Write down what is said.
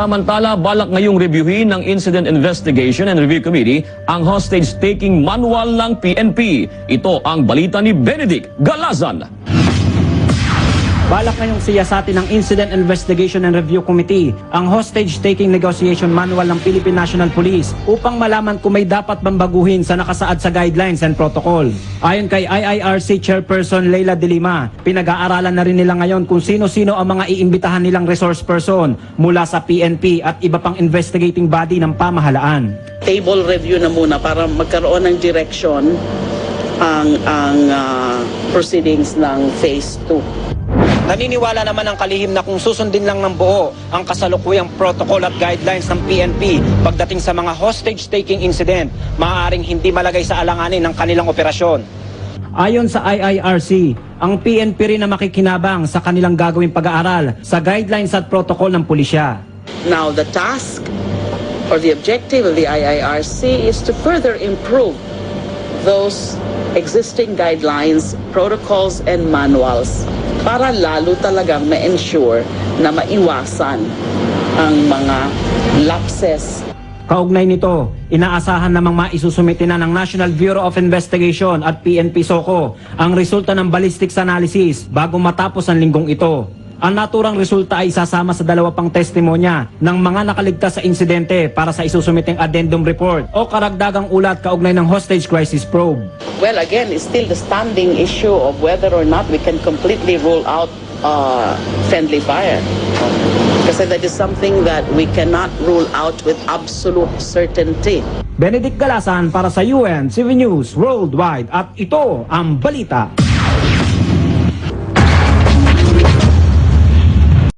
Samantala, balak ngayong reviewin ng Incident Investigation and Review Committee ang hostage-taking manual ng PNP. Ito ang balita ni Benedict Galazan. Balak ngayong siyasatin ng Incident Investigation and Review Committee ang hostage-taking negotiation manual ng Philippine National Police upang malaman kung may dapat bang baguhin sa nakasaad sa guidelines and protocol. Ayon kay IIRC Chairperson Leila De Lima, pinag-aaralan na rin nila ngayon kung sino-sino ang mga iimbitahan nilang resource person mula sa PNP at iba pang investigating body ng pamahalaan. Table review na muna para magkaroon ng direction ang proceedings ng Phase 2. Naniniwala naman ang kalihim na kung susundin lang ng buo ang kasalukuyang protocol at guidelines ng PNP pagdating sa mga hostage-taking incident, maaaring hindi malagay sa alanganin ng kanilang operasyon. Ayon sa IIRC, ang PNP rin na makikinabang sa kanilang gagawing pag-aaral sa guidelines at protocol ng pulisya. Now the task or the objective of the IIRC is to further improve those existing guidelines, protocols, and manuals para lalo talagang ma-ensure na maiwasan ang mga lapses. Kaugnay nito, inaasahan namang maisusumite na ng National Bureau of Investigation at PNP SOCO ang resulta ng ballistics analysis bago matapos ang linggong ito. Ang naturang resulta ay isasama sa dalawa pang testimonya ng mga nakaligtas sa insidente para sa isusumiteng addendum report o karagdagang ulat kaugnay ng hostage crisis probe. Well, again, it's still the standing issue of whether or not we can completely rule out friendly fire. Kasi that is something that we cannot rule out with absolute certainty. Benedict Galazan para sa UNCV News Worldwide at ito ang balita.